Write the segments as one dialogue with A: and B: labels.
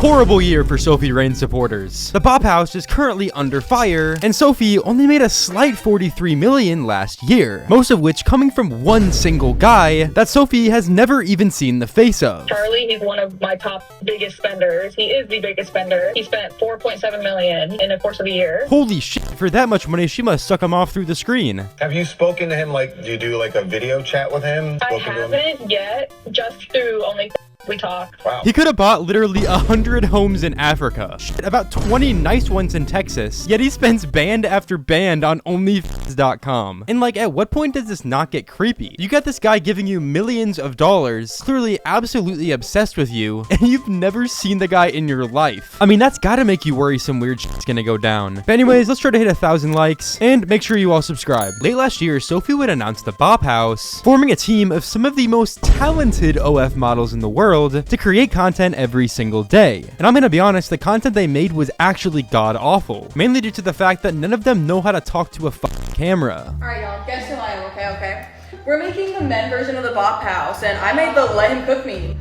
A: Horrible year for Sophie Rain supporters. The Bop House is currently under fire, and Sophie only made a slight 43 million last year, most of which coming from one single guy that Sophie has never even seen the face of.
B: Charlie, he's one of my top biggest spenders. He is the biggest spender. He spent 4.7 million in the course of a year.
A: Holy shit, for that much money, she must suck him off through the screen.
C: Have you spoken to him, like, do you do like a video chat with him?
B: I haven't yet, just through only we talk.
C: Wow.
A: He could have bought literally 100 homes in Africa, shit, about 20 nice ones in Texas, yet he spends band after band on OnlyFans.com. And like, at what point does this not get creepy? You got this guy giving you millions of dollars, clearly absolutely obsessed with you, and you've never seen the guy in your life. I mean, that's gotta make you worry some weird shit's gonna go down. But anyways, let's try to hit 1,000 likes, and make sure you all subscribe. Late last year, Sophie would announce the Bop House, forming a team of some of the most talented OF models in the world to create content every single day. And I'm gonna be honest, the content they made was actually god awful, mainly due to the fact that none of them know how to talk to a fucking camera.
D: Alright y'all, guess who I am, okay? We're making the men version of the Bop House, and I made the let him cook me.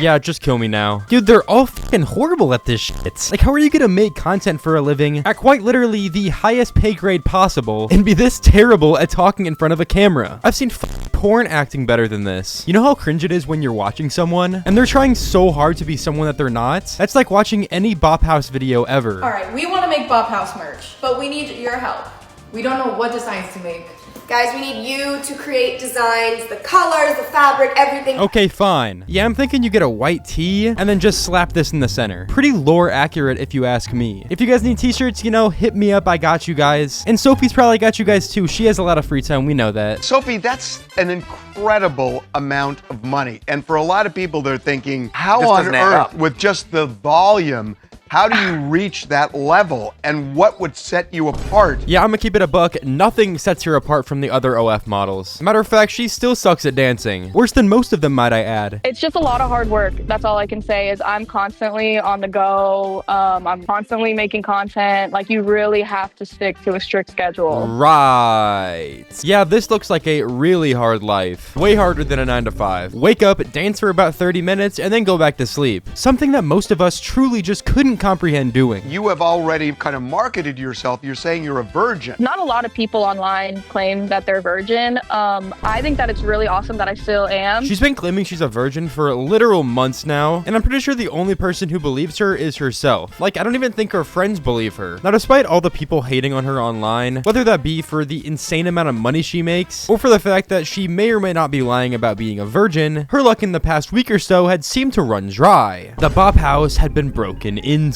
A: Yeah, just kill me now. Dude, they're all fucking horrible at this shit. Like, how are you gonna make content for a living at quite literally the highest pay grade possible and be this terrible at talking in front of a camera? I've seen porn acting better than this. You know how cringe it is when you're watching someone and they're trying so hard to be someone that they're not? That's like watching any Bop House video ever.
D: Alright, we want to make Bop House merch, but we need your help. We don't know what designs to make.
E: Guys, we need you to create designs, the colors, the fabric, everything.
A: Okay, fine. Yeah, I'm thinking you get a white tee and then just slap this in the center. Pretty lore accurate if you ask me. If you guys need t-shirts, you know, hit me up, I got you guys. And Sophie's probably got you guys too. She has a lot of free time, we know that.
F: Sophie, that's an incredible amount of money. And for a lot of people, they're thinking, how on earth, with just the volume, how do you reach that level? And what would set you apart?
A: Yeah, I'm gonna keep it a buck. Nothing sets her apart from the other OF models. Matter of fact, she still sucks at dancing. Worse than most of them, might I add.
B: It's just a lot of hard work. That's all I can say is I'm constantly on the go. I'm constantly making content. Like, you really have to stick to a strict schedule.
A: Right. Yeah, this looks like a really hard life. Way harder than a 9-to-5. Wake up, dance for about 30 minutes, and then go back to sleep. Something that most of us truly just couldn't comprehend doing.
F: You have already kind of marketed yourself. You're saying you're a virgin.
B: Not a lot of people online claim that they're virgin. I think that it's really awesome that I still am.
A: She's been claiming she's a virgin for literal months now, and I'm pretty sure the only person who believes her is herself. Like, I don't even think her friends believe her. Now, despite all the people hating on her online, whether that be for the insane amount of money she makes, or for the fact that she may or may not be lying about being a virgin, her luck in the past week or so had seemed to run dry. The Bop House had been broken into.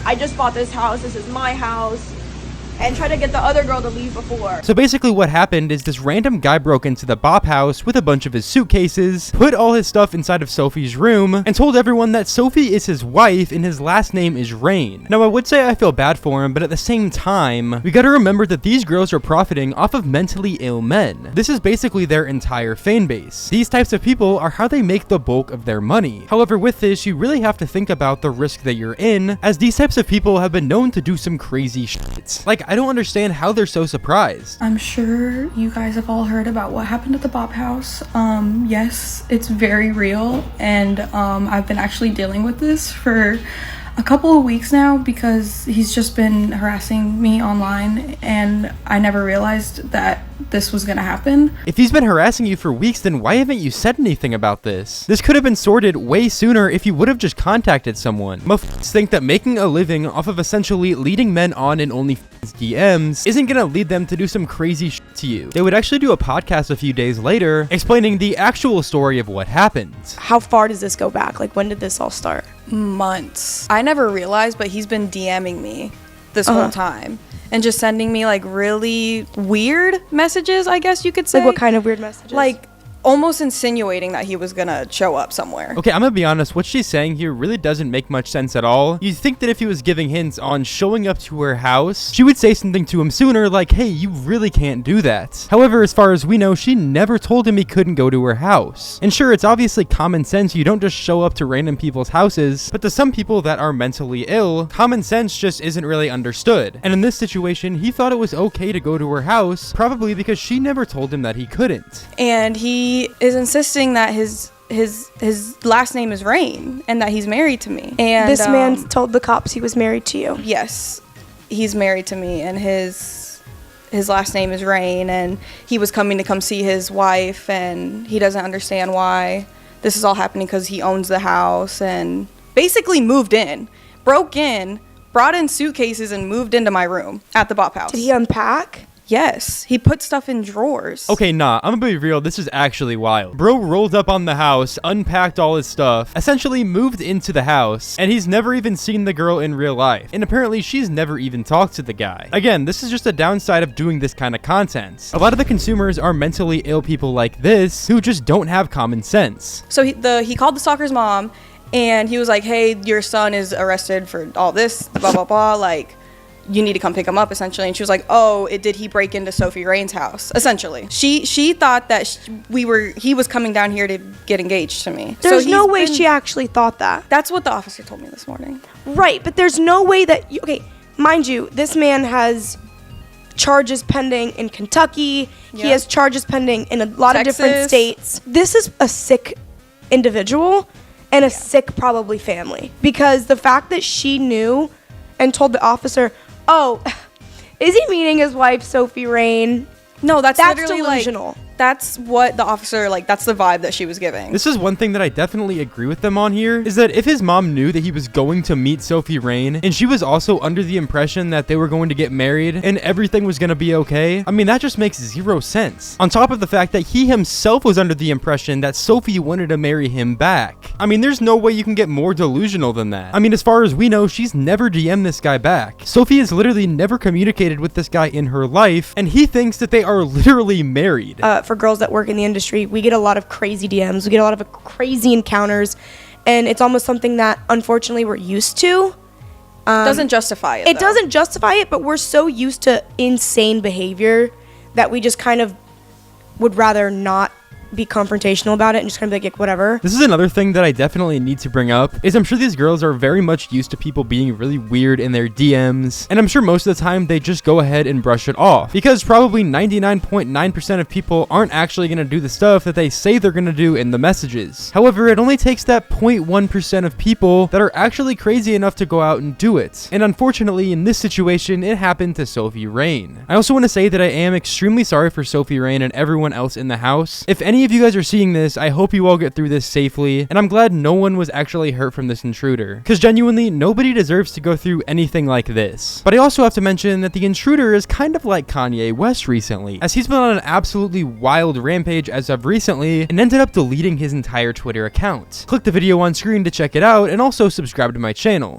E: I just bought this house. This is my house. And try to get the other girl to leave before.
A: So basically what happened is this random guy broke into the Bop House with a bunch of his suitcases, put all his stuff inside of Sophie's room, and told everyone that Sophie is his wife and his last name is Rain. Now, I would say I feel bad for him, but at the same time, we gotta remember that these girls are profiting off of mentally ill men. This is basically their entire fan base. These types of people are how they make the bulk of their money. However, with this, you really have to think about the risk that you're in, as these types of people have been known to do some crazy shit. Like, I don't understand how they're so surprised.
G: I'm sure you guys have all heard about what happened at the Bop House. Yes, it's very real, and I've been actually dealing with this for a couple of weeks now because he's just been harassing me online, and I never realized that this was gonna happen.
A: If he's been harassing you for weeks, then why haven't you said anything about this? This could have been sorted way sooner if you would have just contacted someone. Motherfuckers think that making a living off of essentially leading men on in OnlyFans DMs isn't gonna lead them to do some crazy shit to you. They would actually do a podcast a few days later explaining the actual story of what happened.
E: How far does this go back? Like, when did this all start?
D: Months. I never realized, but he's been DMing me this whole time. And just sending me like really weird messages, I guess you could say.
E: Like, what kind of weird messages?
D: Like, almost insinuating that he was gonna show up somewhere.
A: Okay, I'm gonna be honest, what she's saying here really doesn't make much sense at all. You'd think that if he was giving hints on showing up to her house, she would say something to him sooner like, hey, you really can't do that. However, as far as we know, she never told him he couldn't go to her house. And sure, it's obviously common sense, you don't just show up to random people's houses, but to some people that are mentally ill, common sense just isn't really understood. And in this situation, he thought it was okay to go to her house, probably because she never told him that he couldn't.
D: And he is insisting that his his last name is Rain and that he's married to me. And
E: This man told the cops he was married to you.
D: yes, he's married to me, and his last name is Rain, and he was coming to come see his wife, and he doesn't understand why this is all happening because he owns the house, and basically moved in, broke in, brought in suitcases, and moved into my room at the Bop House.
E: Did he unpack?
D: Yes, he put stuff in drawers.
A: Okay, nah, I'm gonna be real, this is actually wild. Bro rolled up on the house, unpacked all his stuff, essentially moved into the house, and he's never even seen the girl in real life. And apparently she's never even talked to the guy. Again, this is just a downside of doing this kind of content. A lot of the consumers are mentally ill people like this who just don't have common sense.
D: So he called the stalker's mom, and he was like, hey, your son is arrested for all this, blah, blah, blah, like, you need to come pick him up, essentially. And she was like, oh, did he break into Sophie Rain's house? Essentially. She thought that he was coming down here to get engaged to me.
E: There's no way she actually thought that.
D: That's what the officer told me this morning.
E: Right, but there's no way that okay, mind you, this man has charges pending in Kentucky.
D: Yeah.
E: He has charges pending in a lot of different
D: Texas.
E: states. This is a sick individual and a sick probably family, because the fact that she knew and told the officer, oh, is he meeting his wife Sophie Rain?
D: No, that's literally
E: delusional.
D: like, that's what the officer, like, that's the vibe that she was giving.
A: This is one thing that I definitely agree with them on here, is that if his mom knew that he was going to meet Sophie Rain, and she was also under the impression that they were going to get married, and everything was going to be okay, I mean, that just makes zero sense. On top of the fact that he himself was under the impression that Sophie wanted to marry him back. I mean, there's no way you can get more delusional than that. I mean, as far as we know, she's never DM'd this guy back. Sophie has literally never communicated with this guy in her life, and he thinks that they are literally married.
E: For girls that work in the industry, we get a lot of crazy DMs, we get a lot of crazy encounters, and it's almost something that unfortunately we're used to.
D: Doesn't justify it.
E: It
D: though.
E: doesn't justify it, but we're so used to insane behavior that we just kind of would rather not be confrontational about it and just kind of be like, whatever.
A: This is another thing that I definitely need to bring up, is I'm sure these girls are very much used to people being really weird in their DMs, and I'm sure most of the time they just go ahead and brush it off, because probably 99.9% of people aren't actually going to do the stuff that they say they're going to do in the messages. However, it only takes that 0.1% of people that are actually crazy enough to go out and do it, and unfortunately in this situation it happened to Sophie Rain. I also want to say that I am extremely sorry for Sophie Rain and everyone else in the house. If any of you guys are seeing this, I hope you all get through this safely, and I'm glad no one was actually hurt from this intruder, because genuinely, nobody deserves to go through anything like this. But I also have to mention that the intruder is kind of like Kanye West recently, as he's been on an absolutely wild rampage as of recently, and ended up deleting his entire Twitter account. Click the video on screen to check it out, and also subscribe to my channel.